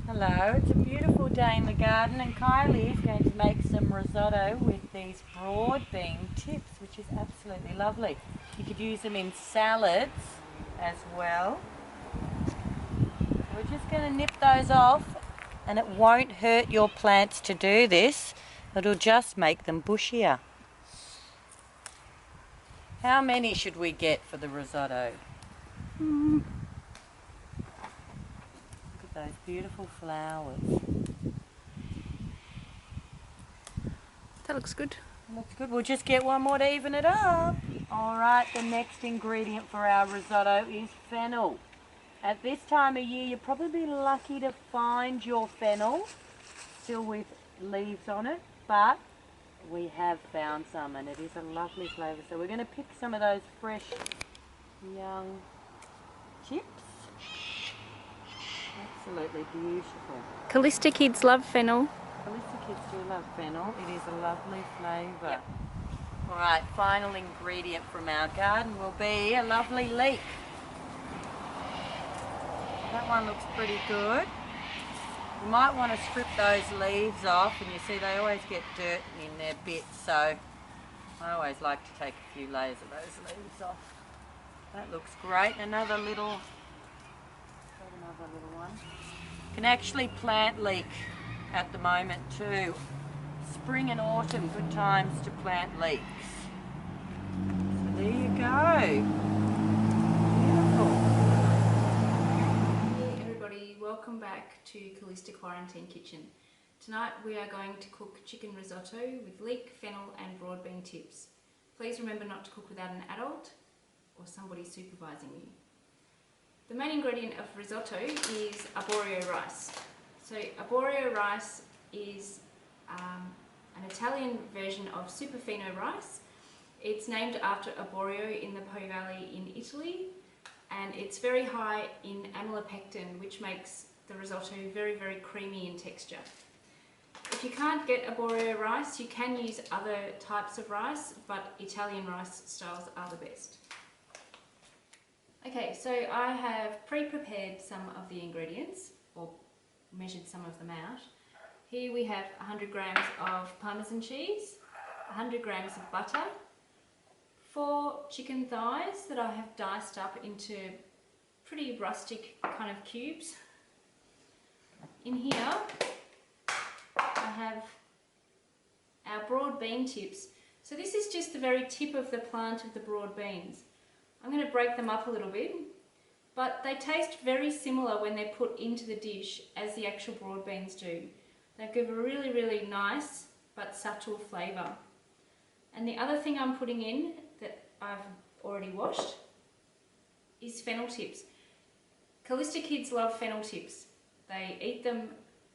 Hello, it's a beautiful day in the garden and Kylie is going to make some risotto with these broad bean tips, which is absolutely lovely. You could use them in salads as well. We're just going to nip those off, and it won't hurt your plants to do this. It'll just make them bushier. How many should we get for the risotto? Look at those beautiful flowers. That looks good. Looks good. We'll just get one more to even it up. Alright, the next ingredient for our risotto is fennel. At this time of year, you're probably lucky to find your fennel still with leaves on it, but we have found some and it is a lovely flavour. So we're going to pick some of those fresh young chips. Absolutely beautiful. Callista kids love fennel. Callista kids do love fennel. It is a lovely flavour. Yep. Alright, final ingredient from our garden will be a lovely leek. That one looks pretty good. You might want to strip those leaves off, and you see they always get dirt in their bits, so I always like to take a few layers of those leaves off. That looks great. Another little one. You can actually plant leek at the moment too. Spring and autumn, good times to plant leeks. So there you go. Welcome back to Callista Quarantine Kitchen. Tonight we are going to cook chicken risotto with leek, fennel and broad bean tips. Please remember not to cook without an adult or somebody supervising you. The main ingredient of risotto is arborio rice. So arborio rice is an Italian version of superfino rice. It's named after Arborio in the Po Valley in Italy, and it's very high in amylopectin, which makes the risotto very, very creamy in texture. If you can't get arborio rice, you can use other types of rice, but Italian rice styles are the best. Okay, so I have pre-prepared some of the ingredients, or measured some of them out. Here we have 100 grams of Parmesan cheese, 100 grams of butter, 4 chicken thighs that I have diced up into pretty rustic kind of cubes. In here I have our broad bean tips. So this is just the very tip of the plant of the broad beans. I'm going to break them up a little bit, but they taste very similar when they're put into the dish as the actual broad beans do. They give a really, really nice but subtle flavour. And the other thing I'm putting in that I've already washed is fennel tips. Callista kids love fennel tips. They eat them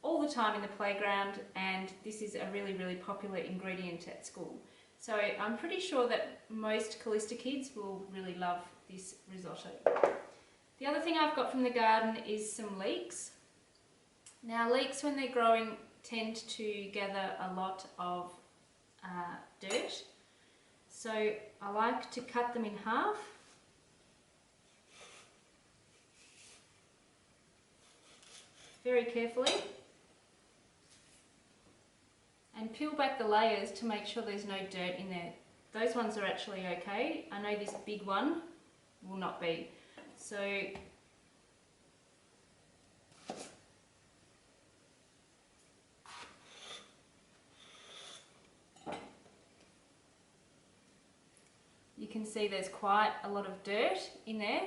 all the time in the playground, and this is a really, really popular ingredient at school. So I'm pretty sure that most Callista kids will really love this risotto. The other thing I've got from the garden is some leeks. Now leeks, when they're growing, tend to gather a lot of dirt. So I like to cut them in half. Very carefully. And peel back the layers to make sure there's no dirt in there. Those ones are actually okay. I know this big one will not be. So you can see there's quite a lot of dirt in there.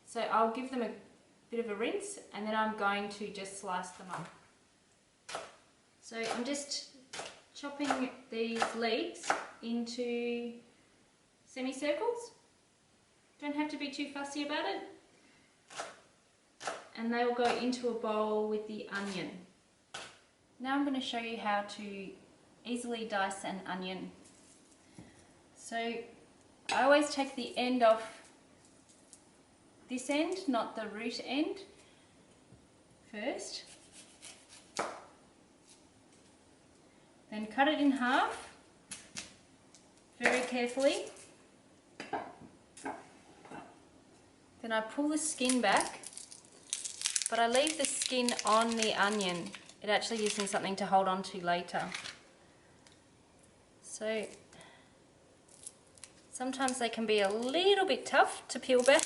So I'll give them a bit of a rinse, and then I'm going to just slice them up. So I'm just chopping these leeks into semicircles. Don't have to be too fussy about it. And they will go into a bowl with the onion. Now I'm going to show you how to easily dice an onion. So I always take the end off this end, not the root end, first. Then cut it in half, very carefully. Then I pull the skin back but I leave the skin on the onion. It actually gives me something to hold on to later. So sometimes they can be a little bit tough to peel back.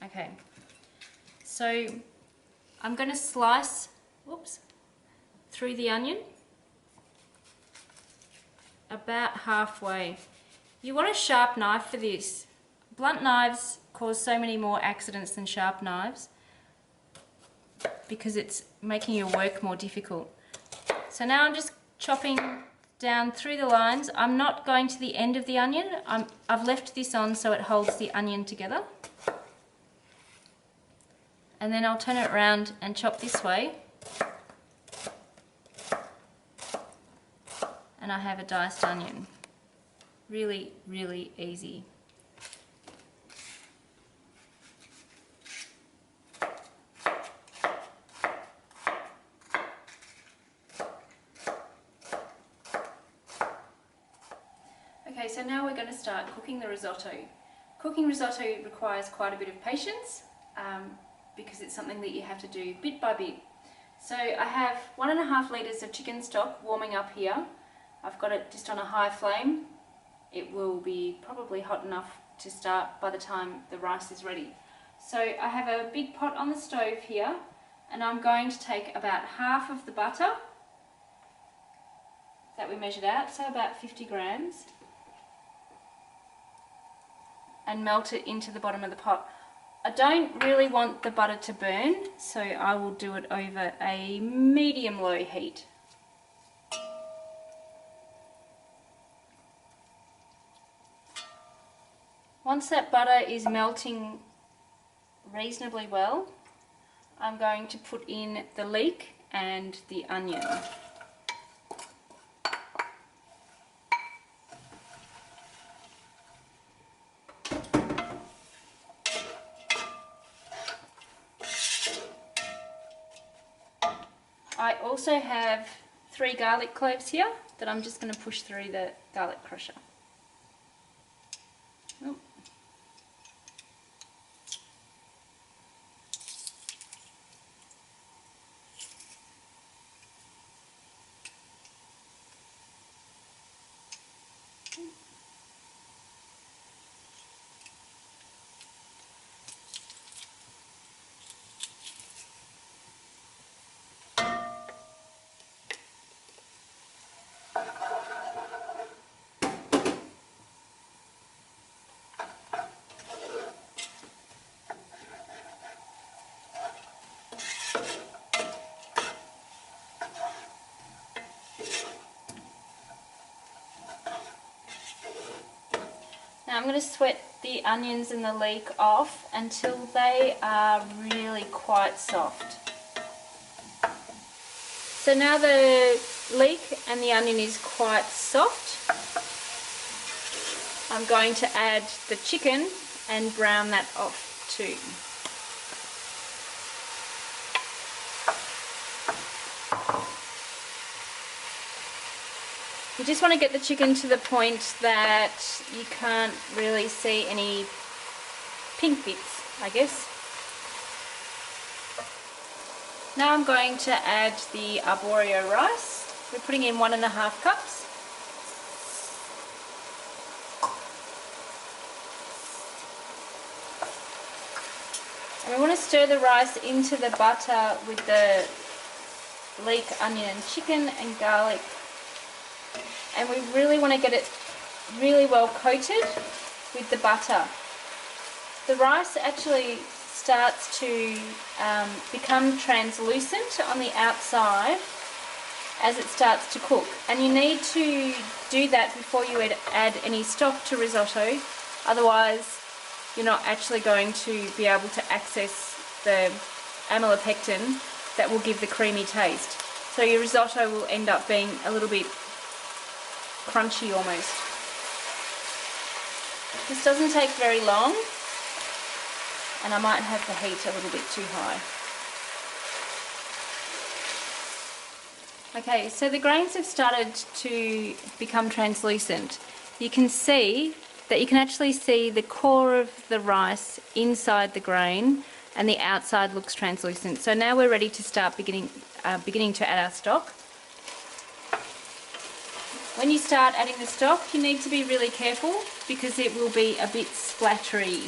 Okay, so I'm going to slice, through the onion about halfway. You want a sharp knife for this. Blunt knives cause so many more accidents than sharp knives because it's making your work more difficult. So now I'm just chopping down through the lines. I'm not going to the end of the onion. I've left this on so it holds the onion together. And then I'll turn it around and chop this way. And I have a diced onion. Really, really easy. Okay, so now we're going to start cooking the risotto. Cooking risotto requires quite a bit of patience because it's something that you have to do bit by bit. So I have 1.5 litres of chicken stock warming up here. I've got it just on a high flame. It will be probably hot enough to start by the time the rice is ready. So I have a big pot on the stove here, and I'm going to take about half of the butter that we measured out, so about 50 grams, and melt it into the bottom of the pot. I don't really want the butter to burn, so I will do it over a medium-low heat. Once that butter is melting reasonably well, I'm going to put in the leek and the onion. I also have 3 garlic cloves here that I'm just going to push through the garlic crusher. Oh. Now I'm going to sweat the onions and the leek off until they are really quite soft. So now the leek and the onion is quite soft, I'm going to add the chicken and brown that off too. You just want to get the chicken to the point that you can't really see any pink bits, I guess. Now I'm going to add the arborio rice. We're putting in 1.5 cups. And we want to stir the rice into the butter with the leek, onion and chicken and garlic. And we really want to get it really well coated with the butter. The rice actually starts to become translucent on the outside as it starts to cook. And you need to do that before you add any stock to risotto, otherwise you're not actually going to be able to access the amylopectin that will give the creamy taste. So your risotto will end up being a little bit crunchy almost. This doesn't take very long, and I might have the heat a little bit too high. Okay, so the grains have started to become translucent. You can see that you can actually see the core of the rice inside the grain and the outside looks translucent. So now we're ready to start beginning to add our stock. When you start adding the stock, you need to be really careful because it will be a bit splattery.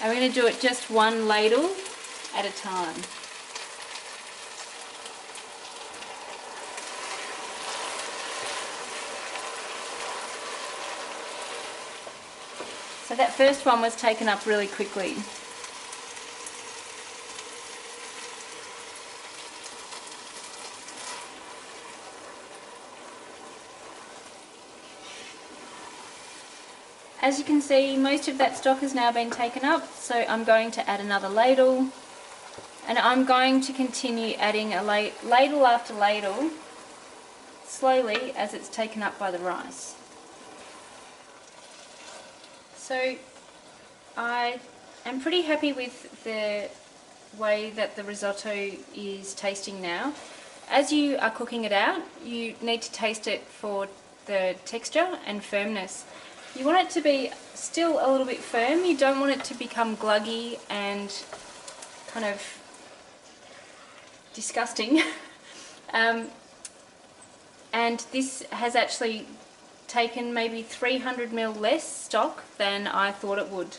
And we're going to do it just one ladle at a time. So that first one was taken up really quickly. As you can see, most of that stock has now been taken up, so I'm going to add another ladle, and I'm going to continue adding a ladle after ladle slowly as it's taken up by the rice. So I am pretty happy with the way that the risotto is tasting now. As you are cooking it out, you need to taste it for the texture and firmness. You want it to be still a little bit firm. You don't want it to become gluggy and kind of disgusting. And this has actually taken maybe 300 ml less stock than I thought it would.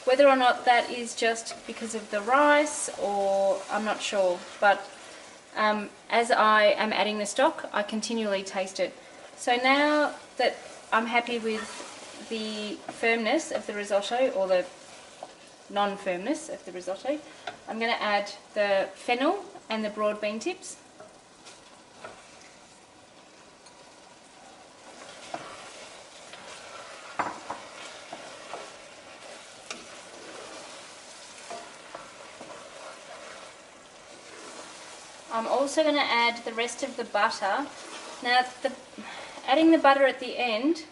Whether or not that is just because of the rice, or I'm not sure, but as I am adding the stock, I continually taste it. So now that I'm happy with the firmness of the risotto, or the non-firmness of the risotto, I'm going to add the fennel and the broad bean tips. I'm also going to add the rest of the butter. Now, adding the butter at the end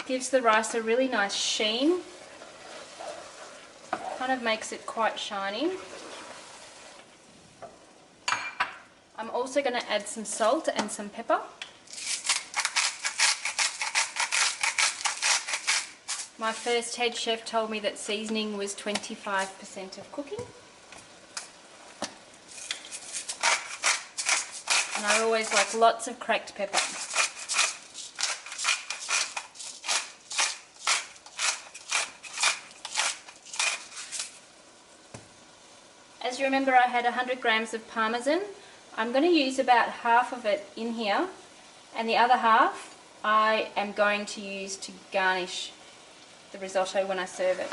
gives the rice a really nice sheen, kind of makes it quite shiny. I'm also going to add some salt and some pepper. My first head chef told me that seasoning was 25% of cooking. And I always like lots of cracked pepper. As you remember, I had 100 grams of parmesan. I'm going to use about half of it in here, and the other half I am going to use to garnish the risotto when I serve it.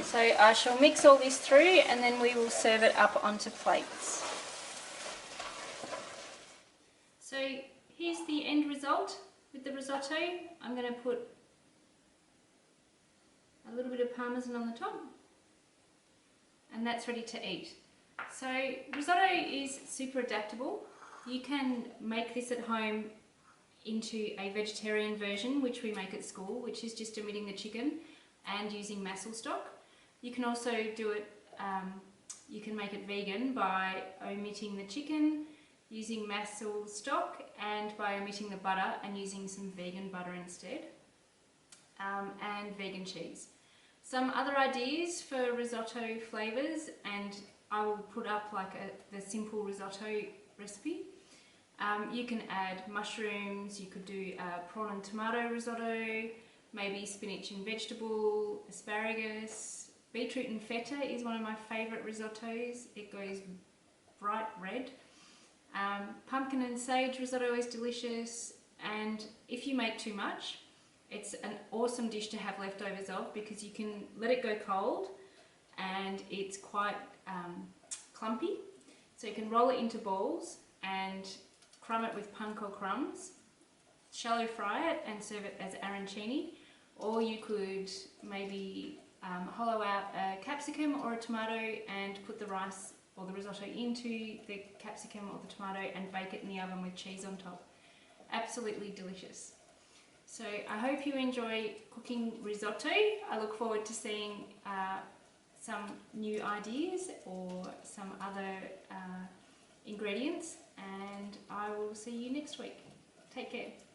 So I shall mix all this through, and then we will serve it up onto plates. So here's the end result with the risotto. I'm going to put a little bit of parmesan on the top, and that's ready to eat. So risotto is super adaptable. You can make this at home into a vegetarian version, which we make at school, which is just omitting the chicken and using mussel stock. You can also do it, you can make it vegan by omitting the chicken, using mussel stock, and by omitting the butter and using some vegan butter instead, and vegan cheese. Some other ideas for risotto flavours, and I will put up like the simple risotto recipe. You can add mushrooms, you could do a prawn and tomato risotto, maybe spinach and vegetable, asparagus, beetroot and feta is one of my favourite risottos. It goes bright red. Pumpkin and sage risotto is delicious, and if you make too much, it's an awesome dish to have leftovers of, because you can let it go cold and it's quite clumpy. So you can roll it into balls and crumb it with panko crumbs, shallow fry it and serve it as arancini, or you could maybe hollow out a capsicum or a tomato and put the rice or the risotto into the capsicum or the tomato and bake it in the oven with cheese on top. Absolutely delicious. So I hope you enjoy cooking risotto. I look forward to seeing some new ideas or some other ingredients, and I will see you next week. Take care.